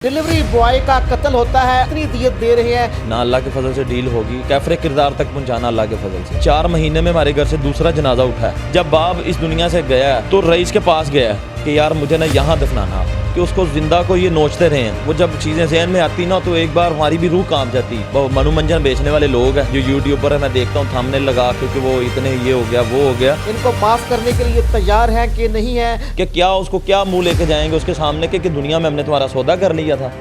Delivery boy का कत्ल होता है, इतनी दियत दे रहे हैं। ना अल्लाह के फजल से डील होगी, कैफरे किरदार तक पहुंचाना अल्लाह के फजल से। 4 महीने में हमारे घर से दूसरा जनाजा उठा है। जब बाप इस दुनिया से गया है तो रईस के पास गया है कि यार मुझे ना यहाँ दफनाना, कि उसको जिंदा को ये नोचते रहे हैं। वो जब चीज़ें जहन में आती ना तो एक बार हमारी भी रूह कांप जाती। वो मनोरंजन बेचने वाले लोग हैं जो यूट्यूबर है, मैं देखता हूँ थंबनेल लगा क्योंकि वो इतने ये हो गया वो हो गया। इनको माफ करने के लिए तैयार हैं कि नहीं है? कि क्या उसको क्या मुंह लेके जाएंगे उसके सामने कि दुनिया में हमने तुम्हारा सौदा कर लिया था।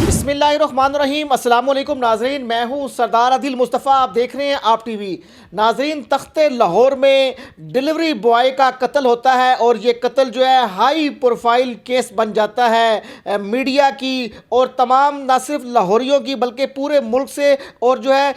बिस्मिल्लाहिर्रहमानिर्रहीम, अस्सलाम वालेकुम नाजरीन, मैं हूँ सरदार आदिल मुस्तफ़ा। आप देख रहे हैं आप टीवी। नाजरीन, तख्ते लाहौर में डिलीवरी बॉय का कत्ल होता है और ये कत्ल जो है हाई प्रोफाइल केस बन जाता है मीडिया की और तमाम ना सिर्फ लाहौरियों की बल्कि पूरे मुल्क से, और जो है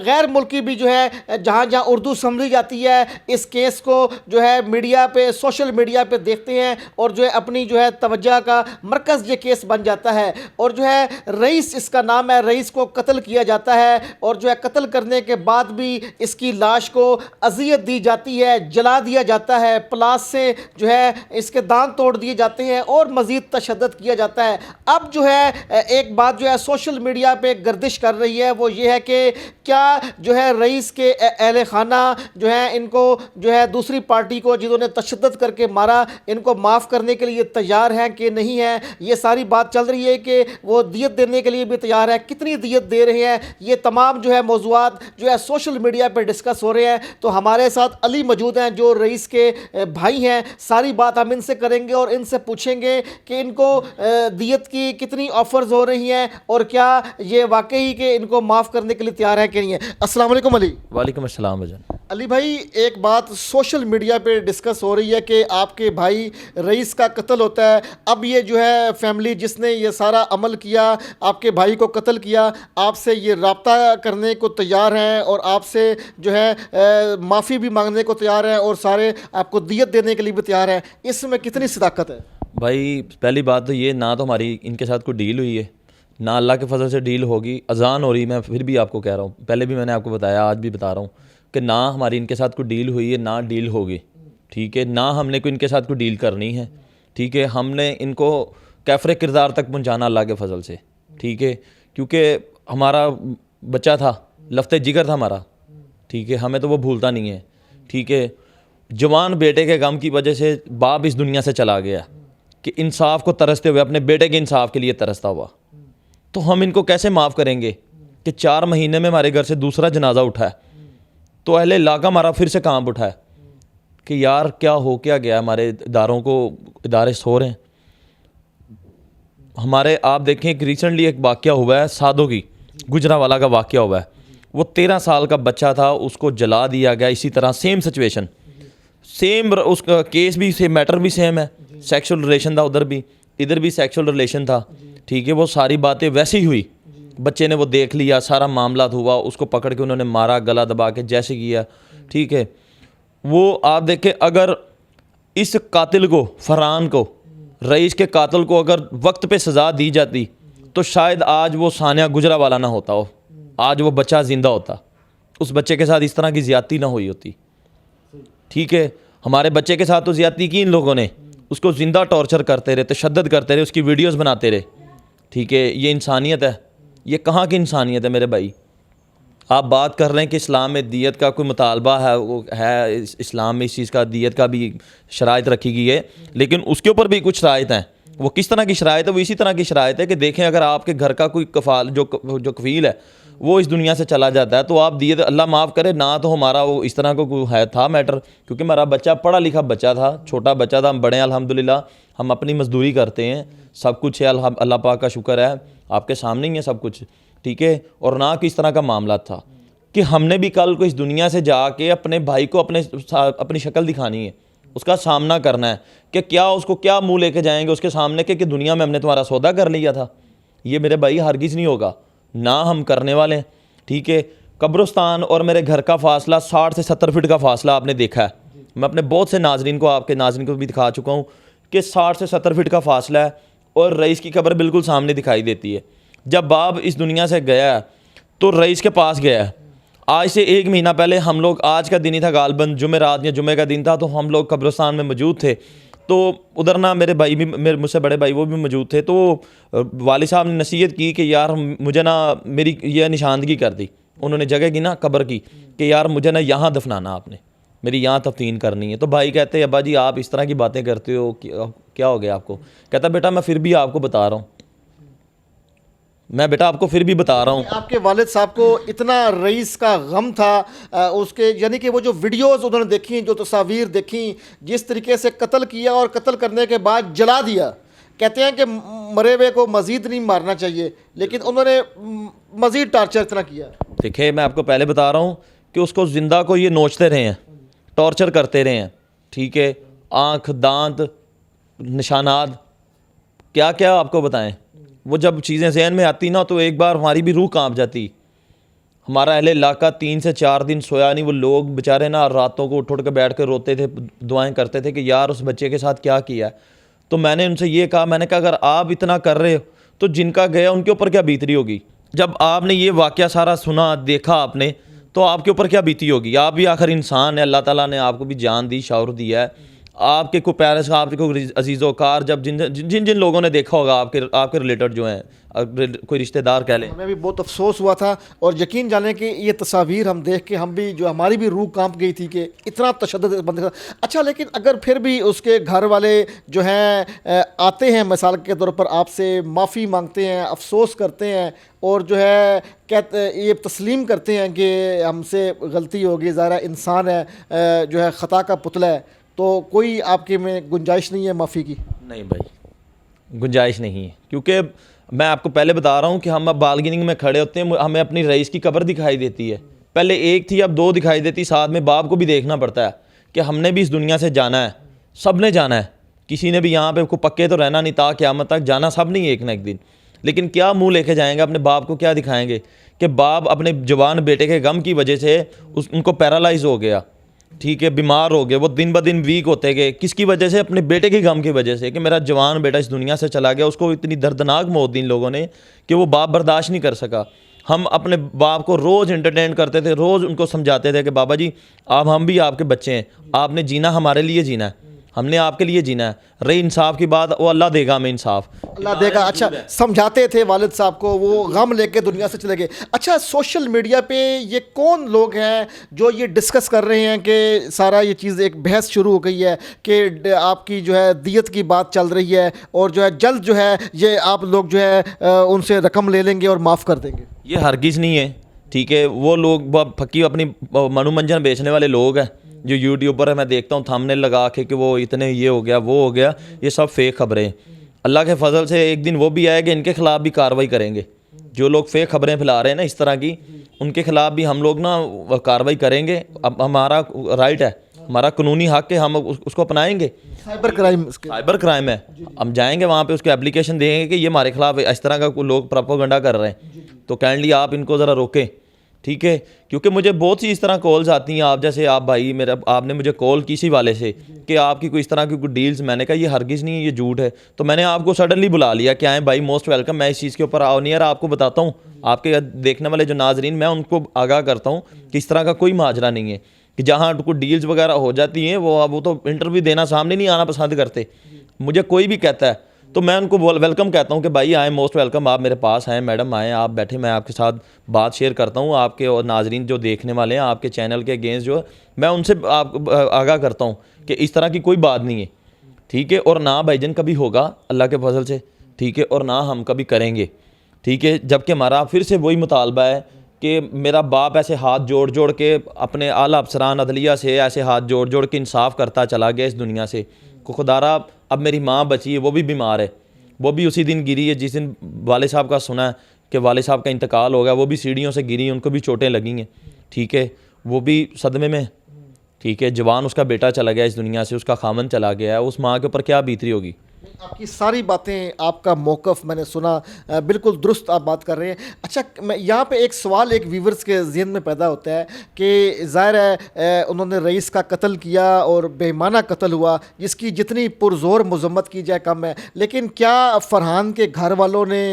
गैर मुल्की भी जो है जहाँ जहाँ उर्दू समझी जाती है इस केस को जो है मीडिया पे, सोशल मीडिया पे देखते हैं और जो है अपनी जो है तवज्जो का मरकज़ ये केस बन जाता है। और जो है रईस इसका नाम है, रईस को कत्ल किया जाता है और जो है कत्ल करने के बाद भी इसकी लाश को अजियत दी जाती है, जला दिया जाता है, प्लास से जो है इसके दांत तोड़ दिए जाते हैं और मज़ीद तशद्दुद किया जाता है। अब जो है एक बात जो है सोशल मीडिया पे गर्दिश कर रही है वो ये है कि क्या जो है रईस के अहले खाना जो है इनको जो है दूसरी पार्टी को जिन्होंने तशद्दुद करके मारा इनको माफ़ करने के लिए तैयार हैं कि नहीं है। ये सारी बात चल रही है कि वो दियत देने के लिए भी तैयार है, कितनी दियत दे रहे हैं, ये तमाम जो है मौज़ूआत जो है सोशल मीडिया पे डिस्कस हो रहे हैं। तो हमारे साथ अली मौजूद हैं जो रईस के भाई हैं। सारी बात हम इनसे करेंगे और इनसे पूछेंगे कि इनको दियत की कितनी ऑफ़र्स हो रही हैं और क्या ये वाकई कि इनको माफ़ करने के लिए तैयार है कि नहीं है। अस्सलाम वालेकुम अली। वालेकुम अस्सलाम भजन। अली भाई, एक बात सोशल मीडिया पे डिस्कस हो रही है कि आपके भाई रईस का कत्ल होता है। अब ये जो है फैमिली जिसने ये सारा अमल किया, आपके भाई को कत्ल किया, आपसे ये रब्ता करने को तैयार हैं और आपसे जो है माफ़ी भी मांगने को तैयार हैं और सारे आपको दियत देने के लिए भी तैयार हैं। इसमें कितनी सदाकत है? भाई पहली बात तो ये, ना तो हमारी इनके साथ कोई डील हुई है, ना अल्लाह के फजल से डील होगी। अजान हो रही, मैं फिर भी आपको कह रहा हूँ, पहले भी मैंने आपको बताया, आज भी बता रहा हूँ कि ना हमारी इनके साथ कोई डील हुई है, ना डील होगी। ठीक है, ना हमने कोई इनके साथ कोई डील करनी है। ठीक है, हमने इनको कैफरे किरदार तक पहुँचाना अल्लाह के फजल से। ठीक है, क्योंकि हमारा बच्चा था, लफ्ते जिगर था हमारा। ठीक है, हमें तो वो भूलता नहीं है। ठीक है, जवान बेटे के गम की वजह से बाप इस दुनिया से चला गया कि इंसाफ को तरसते हुए अपने बेटे के इंसाफ के लिए तरसता हुआ। तो हम इनको कैसे माफ़ करेंगे कि 4 महीने में हमारे घर से दूसरा जनाजा उठा है। तो अहले इलाका हमारा फिर से कांप उठा है कि यार क्या हो क्या गया, हमारे इदारों को, इदारे सो रहे हैं हमारे। आप देखें एक रिसेंटली एक वाक़या हुआ है, सादों की गुजरावाला का वाक़या हुआ है। वो 13 साल का बच्चा था, उसको जला दिया गया। इसी तरह सेम सिचुएशन, सेम उसका केस भी सेम, मैटर भी सेम है। सेक्सुअल रिलेशन था उधर भी, इधर भी सेक्सुअल रिलेशन था। ठीक है, वो सारी बातें वैसे ही हुई। बच्चे ने वो देख लिया, सारा मामला हुआ, उसको पकड़ के उन्होंने मारा, गला दबा के जैसे किया। ठीक है, वो आप देखें, अगर इस कातिल को, फरहान को, रईस के कातिल को अगर वक्त पे सज़ा दी जाती तो शायद आज वो सानिया गुजरावाला ना होता हो, आज वो बच्चा ज़िंदा होता, उस बच्चे के साथ इस तरह की ज़्यादती ना हुई होती। ठीक है, हमारे बच्चे के साथ तो ज़्यादती की इन लोगों ने, उसको ज़िंदा टॉर्चर करते रहे, तशद्दुद करते रहे, उसकी वीडियोस बनाते रहे। ठीक है, ये इंसानियत है? ये कहाँ की इंसानियत है मेरे भाई? आप बात कर रहे हैं कि इस्लाम में दियत का कोई मुतालबा है, वो है इस्लाम में इस चीज़ का, दियत का भी शराइत रखी गई है, लेकिन उसके ऊपर भी कुछ शराइत हैं। वो किस तरह की शराइत है? वो इसी तरह की शराइत है कि देखें, अगर आपके घर का कोई कफ़ाल जो कफ़ील है वो इस दुनिया से चला जाता है तो आप दियत, अल्लाह माफ़ करे, ना तो हमारा वो इस तरह को है था मैटर, क्योंकि हमारा बच्चा पढ़ा लिखा बच्चा था, छोटा बच्चा था। हम बड़े हैं अल्हम्दुलिल्लाह, हम अपनी मजदूरी करते हैं, सब कुछ है, अल्लाह पाक का शुक्र है, आपके सामने ही है सब कुछ। ठीक है, और ना कि इस तरह का मामला था कि हमने भी कल को इस दुनिया से जाके अपने भाई को अपनी शक्ल दिखानी है, उसका सामना करना है कि क्या उसको क्या मुंह लेके जाएंगे उसके सामने कि दुनिया में हमने तुम्हारा सौदा कर लिया था। ये मेरे भाई हरगिज़ नहीं होगा, ना हम करने वाले हैं। ठीक है, कब्रिस्तान और मेरे घर का फासला 60 से 70 फीट का फासला आपने देखा है। मैं अपने बहुत से नाजरीन को, आपके नाजरीन को भी दिखा चुका हूँ कि 60 से 70 फीट का फासला है और रईस की कब्र बिल्कुल सामने दिखाई देती है। जब बाप इस दुनिया से गया है तो रईस के पास गया है। आज से 1 महीना पहले हम लोग, आज का दिन ही था गालबन, जुमेरात या जुमे का दिन था, तो हम लोग कब्रिस्तान में मौजूद थे। तो उधर ना मेरे भाई भी, मेरे मुझसे बड़े भाई वो भी मौजूद थे। तो वालिद साहब ने नसीहत की कि यार मुझे ना मेरी ये निशानदगी कर दी उन्होंने जगह की ना कब्र की, कि यार मुझे ना यहाँ दफनाना, आपने मेरी यहाँ तफ्तीन करनी है। तो भाई कहते अब्बा जी आप इस तरह की बातें करते हो, क्या हो गया आपको? कहता बेटा मैं फिर भी आपको बता रहा हूँ, मैं बेटा आपको फिर भी बता रहा हूँ। आपके वालिद साहब को इतना रईस का गम था उसके, यानी कि वो जो वीडियोस उन्होंने देखी, जो तस्वीर देखी, जिस तरीके से कत्ल किया और कत्ल करने के बाद जला दिया। कहते हैं कि मरे हुए को मज़ीद नहीं मारना चाहिए, लेकिन उन्होंने मज़ीद टार्चर इतना किया। देखिए मैं आपको पहले बता रहा हूँ कि उसको ज़िंदा को ये नोचते रहे हैं, टॉर्चर करते रहे हैं, ठीक है, आँख, दांत, निशानात, क्या क्या आपको बताएं। वो जब चीज़ें जहन में आती ना तो एक बार हमारी भी रूह कांप जाती। हमारा अहले इलाका 3 से 4 दिन सोया नहीं। वो लोग बेचारे ना रातों को उठ के बैठ कर रोते थे, दुआएं करते थे कि यार उस बच्चे के साथ क्या किया। तो मैंने उनसे ये कहा, मैंने कहा अगर आप इतना कर रहे हो तो जिनका गया उनके ऊपर क्या बीत रही होगी। जब आपने ये वाक़या सारा सुना, देखा आपने, तो आपके ऊपर क्या बीती होगी। आप भी आखिर इंसान है, अल्लाह ताला ने आपको भी जान दी, शऊर दिया है। आपके को पेरेंट्स, आपके को अजीज़ोकार, जब जिन जिन जिन लोगों ने देखा होगा आपके रिलेटेड जो हैं, कोई रिश्तेदार कह लें। हमें भी बहुत अफसोस हुआ था, और यकीन जाने कि ये तस्वीर हम देख के हम भी, जो हमारी भी रूह कांप गई थी कि इतना तशद्दुद बंदे का। अच्छा, लेकिन अगर फिर भी उसके घर वाले जो हैं आते हैं, मिसाल के तौर पर आपसे माफ़ी मांगते हैं, अफसोस करते हैं, और जो है कहते ये तस्लीम करते हैं कि हमसे गलती होगी, ज़ाहिर इंसान है, जो है ख़ता का पुतला है, तो कोई आपके में गुंजाइश नहीं है माफ़ी की? नहीं भाई, गुंजाइश नहीं है, क्योंकि मैं आपको पहले बता रहा हूँ कि हम अब बालगिनिंग में खड़े होते हैं, हमें अपनी रईस की कब्र दिखाई देती है। पहले एक थी, अब 2 दिखाई देती। साथ में बाप को भी देखना पड़ता है कि हमने भी इस दुनिया से जाना है, सब ने जाना है। किसी ने भी यहाँ पे को पक्के तो रहना नहीं, ता क़यामत तक जाना सब नहीं एक ना एक दिन। लेकिन क्या मुंह लेके जाएंगे, अपने बाप को क्या दिखाएंगे कि बाप अपने जवान बेटे के गम की वजह से उनको पैरालाइज हो गया, ठीक है, बीमार हो गए, वो दिन ब दिन वीक होते गए। किसकी वजह से? अपने बेटे के गम की वजह से, कि मेरा जवान बेटा इस दुनिया से चला गया। उसको इतनी दर्दनाक मौत दी इन लोगों ने कि वो बाप बर्दाश्त नहीं कर सका। हम अपने बाप को रोज़ एंटरटेन करते थे, रोज़ उनको समझाते थे कि बाबा जी आप, हम भी आपके बच्चे हैं, आपने जीना हमारे लिए जीना है, हमने आपके लिए जीना है। रही इंसाफ की बात, वो अल्लाह देगा हमें इंसाफ, अल्लाह देगा। अच्छा, समझाते थे वालिद साहब को, वो गम लेके दुनिया से चले गए। अच्छा, सोशल मीडिया पे ये कौन लोग हैं जो ये डिस्कस कर रहे हैं कि सारा ये चीज़, एक बहस शुरू हो गई है कि आपकी जो है दियत की बात चल रही है, और जो है जल्द जो है ये आप लोग जो है उनसे रकम ले लेंगे और माफ़ कर देंगे? ये हरगिज़ नहीं है, ठीक है। वो लोग फक्की अपनी मनोरंजन बेचने वाले लोग हैं जो यूट्यूब पर मैं देखता हूँ थंबनेल लगा के कि वो इतने ये हो गया, वो हो गया। ये सब फेक खबरें। अल्लाह के फजल से एक दिन वो भी आएगा, इनके खिलाफ भी कार्रवाई करेंगे। जो लोग फेक खबरें फैला रहे हैं ना इस तरह की, उनके खिलाफ भी हम लोग ना कार्रवाई करेंगे। अब हमारा राइट है, हमारा कानूनी हक है, हम उसको अपनाएंगे। साइबर क्राइम है, हम जाएंगे वहाँ पे, उसको एप्लीकेशन देंगे कि ये हमारे खिलाफ इस तरह का लोग प्रोपेगेंडा कर रहे हैं, तो काइंडली आप इनको ज़रा रोकें, ठीक है। क्योंकि मुझे बहुत सी इस तरह कॉल्स आती हैं, आप जैसे आप भाई मेरा, आपने मुझे कॉल की इसी वाले से कि आपकी कोई इस तरह की कोई डील्स। मैंने कहा ये हरगिज़ नहीं है, ये झूठ है। तो मैंने आपको सडनली बुला लिया, क्या है भाई, मोस्ट वेलकम। मैं इस चीज़ के ऊपर आओ नहीं यार, आपको बताता हूँ, आपके देखने वाले जो नाजरीन, मैं उनको आगाह करता हूँ कि इस तरह का कोई माजरा नहीं है कि जहाँ कोई डील्स वगैरह हो जाती हैं वो तो इंटरव्यू देना सामने नहीं आना पसंद करते। मुझे कोई भी कहता है तो मैं उनको वेलकम कहता हूँ कि भाई आए, मोस्ट वेलकम, आप मेरे पास आएँ, मैडम आएँ, आप बैठे, मैं आपके साथ बात शेयर करता हूँ। आपके और नाजरीन जो देखने वाले हैं आपके चैनल के अगेंस्ट जो है, मैं उनसे आप आगाह करता हूँ कि इस तरह की कोई बात नहीं है, ठीक है। और ना भाईजान कभी होगा अल्लाह के फजल से, ठीक है, और ना हम कभी करेंगे, ठीक है। जबकि हमारा फिर से वही मुतालबा है कि मेरा बाप ऐसे हाथ जोड़ जोड़ के अपने आला अफसरान अदलिया से ऐसे हाथ जोड़ जोड़ के इंसाफ करता चला गया इस दुनिया से को खुदारा। अब मेरी माँ बची है, वो भी बीमार है, वो भी उसी दिन गिरी है जिस दिन वाले साहब का सुना है कि वाले साहब का इंतकाल हो गया। वो भी सीढ़ियों से गिरी, उनको भी चोटें लगी हैं, ठीक है, वो भी सदमे में, ठीक है। जवान उसका बेटा चला गया इस दुनिया से, उसका खामन चला गया है, उस माँ के ऊपर क्या बीतरी होगी। आपकी सारी बातें, आपका मौक़िफ़ मैंने सुना, बिल्कुल दुरुस्त आप बात कर रहे हैं। अच्छा, मैं यहाँ पे एक सवाल एक व्यूवर्स के ज़हन में पैदा होता है कि ज़ाहिर है उन्होंने रईस का कत्ल किया और बेईमाना कत्ल हुआ, जिसकी जितनी पुरज़ोर मज़म्मत की जाए कम है, लेकिन क्या फ़रहान के घर वालों ने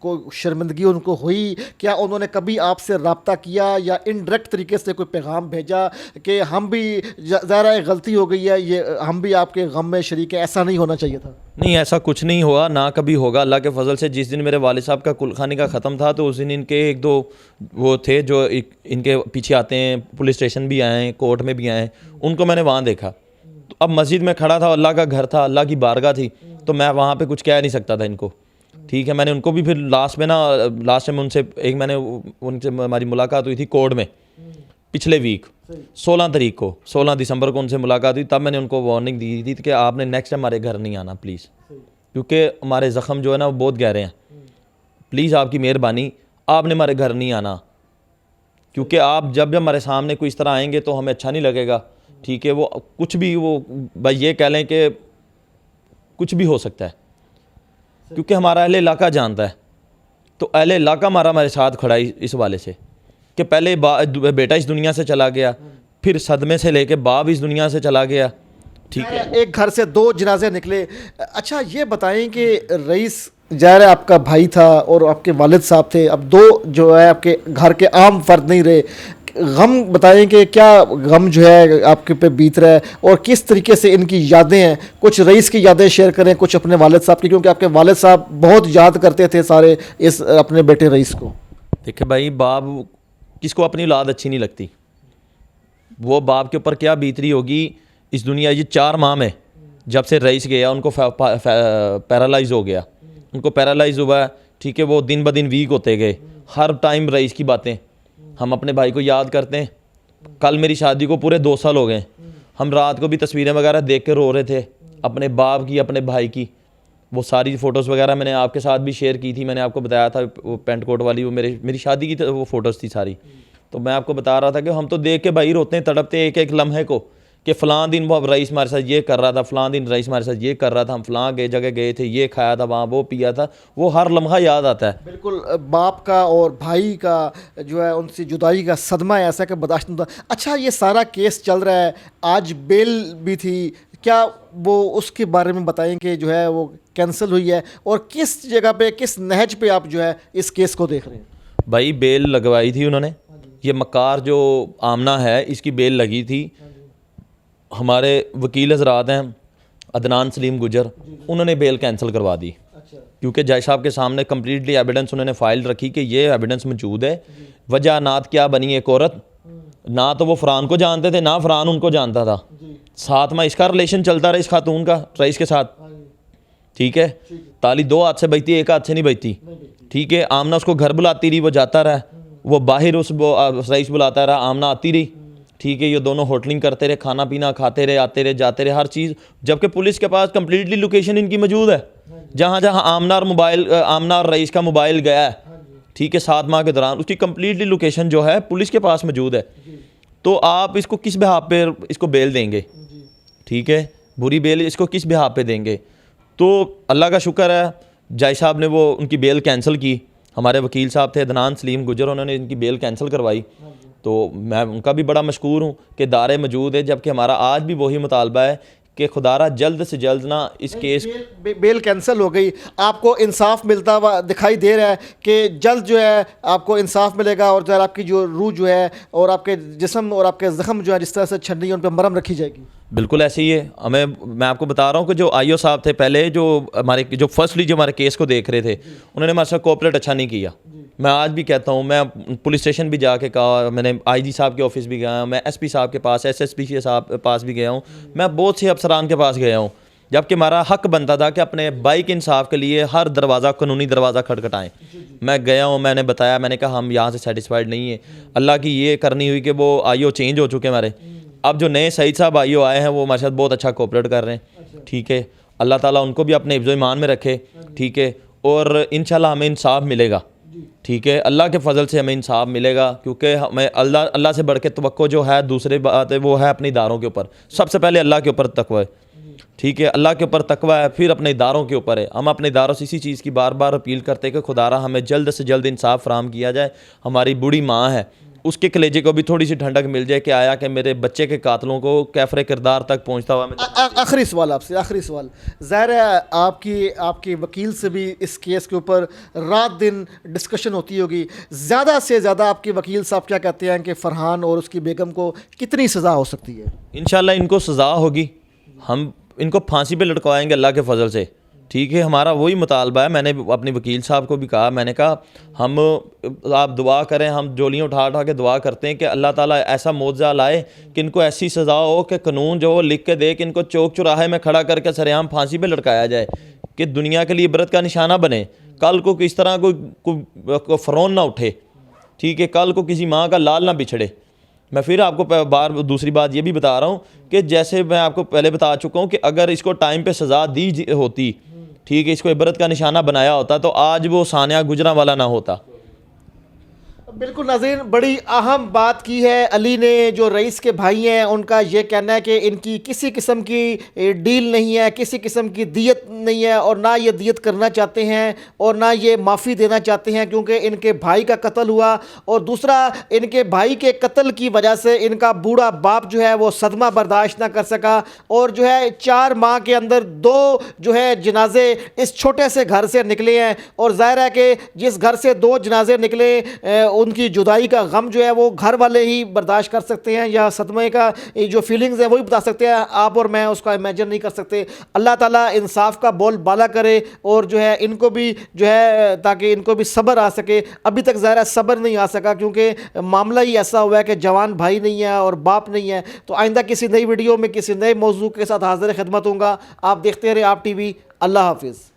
कोई शर्मिंदगी उनको हुई? क्या उन्होंने कभी आपसे रब्ता किया या इनडायरेक्ट तरीके से कोई पैगाम भेजा कि हम भी ज़ाहिर है गलती हो गई है, ये हम भी आपके गम में शरीक है, ऐसा नहीं होना चाहिए था? नहीं, ऐसा कुछ नहीं हुआ, ना कभी होगा अल्लाह के फजल से। जिस दिन मेरे वालिद साहब का कुलखानी का ख़त्म था तो उस दिन इनके एक दो वो थे जो इनके पीछे आते हैं, पुलिस स्टेशन भी आए हैं, कोर्ट में भी आए हैं, उनको मैंने वहाँ देखा। तो अब मस्जिद में खड़ा था, अल्लाह का घर था, अल्लाह की बारगाह थी, तो मैं वहाँ पे कुछ कह नहीं सकता था इनको। ठीक है, मैंने उनको भी फिर लास्ट में उनसे उनसे हमारी मुलाकात हुई थी कोर्ट में पिछले वीक 16 दिसंबर को उनसे मुलाकात हुई। तब मैंने उनको वार्निंग दी थी कि आपने नेक्स्ट टाइम हमारे घर नहीं आना प्लीज़, क्योंकि हमारे ज़ख़म जो है ना वो बहुत गहरे हैं। प्लीज़ आपकी मेहरबानी, आपने हमारे घर नहीं आना, क्योंकि आप जब हमारे सामने कोई इस तरह आएंगे तो हमें अच्छा नहीं लगेगा। ठीक है, वो कुछ भी वो भाई ये कह लें कि कुछ भी हो सकता है, क्योंकि हमारा अहले इलाका जानता है। तो अहले इलाका हमारे साथ खड़ा है इस वाले से कि पहले बेटा इस दुनिया से चला गया, फिर सदमे से लेके बाप इस दुनिया से चला गया। ठीक है, एक घर से 2 जनाजे निकले। अच्छा ये बताएं कि रईस ज़ाहिर है आपका भाई था और आपके वालिद साहब थे, अब 2 जो है आपके घर के आम फर्द नहीं रहे। गम बताएं कि क्या गम जो है आपके पे बीत रहा है और किस तरीके से इनकी यादें हैं? कुछ रईस की यादें शेयर करें, कुछ अपने वालिद साहब की, क्योंकि आपके वालिद साहब बहुत याद करते थे सारे इस अपने बेटे रईस को। देखिए भाई, बाप किसको अपनी औलाद अच्छी नहीं लगती, वो बाप के ऊपर क्या बीत रही होगी इस दुनिया। ये 4 माह में जब से रईस गया उनको पैरालाइज हो गया, उनको पैरालाइज हुआ। ठीक है, वो दिन ब दिन वीक होते गए। हर टाइम रईस की बातें हम अपने भाई को याद करते हैं। कल मेरी शादी को पूरे 2 साल हो गए, हम रात को भी तस्वीरें वगैरह देख के रो रहे थे अपने बाप की, अपने भाई की। वो सारी फ़ोटोज़ वगैरह मैंने आपके साथ भी शेयर की थी, मैंने आपको बताया था वो पेंट कोट वाली, वो मेरी शादी की वो फ़ोटोज़ थी सारी। तो मैं आपको बता रहा था कि हम तो देख के भाई रोते हैं, तड़पते एक एक लम्हे को कि फ़लाँ दिन वो रईस हमारे साथ ये कर रहा था, फ़लाँ दिन रईस हमारे साथ ये कर रहा था, हम फ़लाँ जगह गए थे, ये खाया था वहाँ, वो पिया था। वो हर लम्हा याद आता है। बिल्कुल, बाप का और भाई का जो है उनसे जुदाई का सदमा है ऐसा कि बर्दाश्त नहीं होता। अच्छा ये सारा केस चल रहा है, आज बेल भी थी, क्या वो उसके बारे में बताएं कि जो है वो कैंसिल हुई है और किस जगह पे, किस नहज पे आप जो है इस केस को देख रहे हैं? भाई बेल लगवाई थी उन्होंने, ये मकार जो आमना है इसकी बेल लगी थी। हमारे वकील हजरात हैं अदनान सलीम गुजर, उन्होंने बेल कैंसिल करवा दी। क्योंकि जज साहब के सामने कम्प्लीटली एविडेंस उन्होंने फ़ाइल रखी कि ये एविडेंस मौजूद है। वजह नात क्या बनी, एक औरत, ना तो वो फ़रहान को जानते थे, ना फ़रहान उनको जानता था। 7 माह इसका रिलेशन चलता रहा इस खातून का रईस के साथ। ठीक है, ताली 2 हाथ से बजती, 1 हाथ से नहीं बजती। ठीक है, आमना उसको घर बुलाती रही, वो जाता रहा, वो बाहर रईस बुलाता रहा, आमना आती रही। ठीक है, ये दोनों होटलिंग करते रहे, खाना पीना खाते रहे, आते रहे, जाते रहे, हर चीज़। जबकि पुलिस के पास कम्प्लीटली लोकेशन इनकी मौजूद है, जहाँ जहाँ आमना और रईस का मोबाइल गया है। ठीक है, 7 माह के दौरान उसकी कम्प्लीटली लोकेशन जो है पुलिस के पास मौजूद है। तो आप इसको किस बिहाफ पे इसको बेल देंगे? ठीक है, बुरी बेल इसको किस बिहाफ पे देंगे? तो अल्लाह का शुक्र है जज साहब ने वो उनकी बेल कैंसिल की। हमारे वकील साहब थे अदनान सलीम गुजर, उन्होंने इनकी बेल कैंसिल करवाई। तो मैं उनका भी बड़ा मशकूर हूँ कि दारे मौजूद है, जबकि हमारा आज भी वही मुतालबा है कि खुदारा जल्द से जल्द ना इस केस बेल कैंसिल हो गई, आपको इंसाफ मिलता हुआ दिखाई दे रहा है कि जल्द जो है आपको इंसाफ मिलेगा और जो है आपकी जो रूह जो है और आपके जिस्म और आपके ज़ख्म जो है जिस तरह से छन्नी उन पर मरहम रखी जाएगी। बिल्कुल ऐसे ही है। मैं आपको बता रहा हूँ कि जो आईओ साहब थे पहले, जो फर्स्टली जो हमारे केस को देख रहे थे, उन्होंने हमारे साथ कोऑपरेट अच्छा नहीं किया। मैं आज भी कहता हूँ, मैं पुलिस स्टेशन भी जाके कहा, मैंने आईजी साहब के ऑफिस भी गया, मैं एसपी साहब के पास, एसएसपी के साहब पास भी गया हूँ, मैं बहुत से अफसरान के पास गया हूँ, जबकि हमारा हक बनता था कि अपने भाई के इंसाफ के लिए हर दरवाज़ा, कानूनी दरवाज़ा खटखटाएँ। मैं गया हूँ, मैंने बताया, मैंने कहा हम यहाँ से सेटिस्फाइड नहीं है। अल्लाह की ये करनी हुई कि वो आईओ चेंज हो चुके हमारे। अब जो नए सईद साहब आईओ आए हैं वो हमारे साथ बहुत अच्छा कोऑपरेट कर रहे हैं। ठीक है, अल्लाह ताला उनको भी अपने हिफ्ज़ ईमान में रखे। ठीक है, और इंशाल्लाह हमें इंसाफ मिलेगा। ठीक है, अल्लाह के फजल से हमें इंसाफ मिलेगा, क्योंकि हमें अल्लाह से बढ़ के तवक्को जो है, दूसरी बात है वो है अपने इदारों के ऊपर। सबसे पहले अल्लाह के ऊपर तकवा है। ठीक है, अल्लाह के ऊपर तकवा है, फिर अपने इदारों के ऊपर है। हम अपने इदारों से इसी चीज़ की बार बार अपील करते हैं कि खुदारा हमें जल्द से जल्द इंसाफ फराहम किया जाए। हमारी बूढ़ी माँ है, उसके कलेजे को भी थोड़ी सी ठंडक मिल जाए कि आया कि मेरे बच्चे के कातलों को कैफरे किरदार तक पहुंचता हुआ मैं आखिरी सवाल आपसे, आखिरी सवाल। ज़ाहिर है आपके वकील से भी इस केस के ऊपर रात दिन डिस्कशन होती होगी। ज़्यादा से ज़्यादा आपके वकील साहब क्या कहते हैं कि फरहान और उसकी बेगम को कितनी सज़ा हो सकती है? इंशाल्लाह इनको सज़ा होगी, हम इनको फांसी पे लटकवाएंगे अल्लाह के फजल से। ठीक है, हमारा वही मुतालबा है। मैंने अपने वकील साहब को भी कहा, मैंने कहा हम आप दुआ करें, हम जोलियाँ उठा उठा के दुआ करते हैं कि अल्लाह ताला ऐसा मौज़ा लाए कि इनको ऐसी सज़ा हो कि कानून जो लिख के दे कि इनको चौक चौराहे में खड़ा करके सरेआम फांसी पे लटकाया जाए कि दुनिया के लिए इबरत का निशाना बने। कल को किस तरह कोई फ़रौन ना उठे, ठीक है, कल को किसी माँ का लाल ना बिछड़े। मैं फिर आपको दूसरी बात ये भी बता रहा हूँ कि जैसे मैं आपको पहले बता चुका हूँ कि अगर इसको टाइम पे सज़ा दी होती, ठीक है, इसको इबरत का निशाना बनाया होता, तो आज वो सानिया गुजरांवाला ना होता। बिल्कुल नाज़रीन, बड़ी अहम बात की है अली ने। जो रईस के भाई हैं उनका ये कहना है कि इनकी किसी किस्म की डील नहीं है, किसी किस्म की दियत नहीं है, और ना ये दियत करना चाहते हैं और ना ये माफ़ी देना चाहते हैं, क्योंकि इनके भाई का कत्ल हुआ। और दूसरा, इनके भाई के कत्ल की वजह से इनका बूढ़ा बाप जो है वो सदमा बर्दाश्त ना कर सका, और जो है 4 माह के अंदर 2 जो है जनाजे इस छोटे से घर से निकले हैं। और ज़ाहिर है कि जिस घर से 2 जनाजे निकले उनकी जुदाई का गम जो है वो घर वाले ही बर्दाश्त कर सकते हैं, या सदमे का जो फीलिंग्स है वही बता सकते हैं। आप और मैं उसका इमेजिन नहीं कर सकते। अल्लाह ताला इंसाफ का बोल बाला करे और जो है इनको भी जो है ताकि इनको भी सब्र आ सके। अभी तक ज़ाहिर है सब्र नहीं आ सका, क्योंकि मामला ही ऐसा हुआ है कि जवान भाई नहीं है और बाप नहीं है। तो आइंदा किसी नई वीडियो में किसी नए मौजू के साथ हाजिर खिदमत होऊंगा। आप देखते रहे आप टीवी। अल्लाह हाफिज़।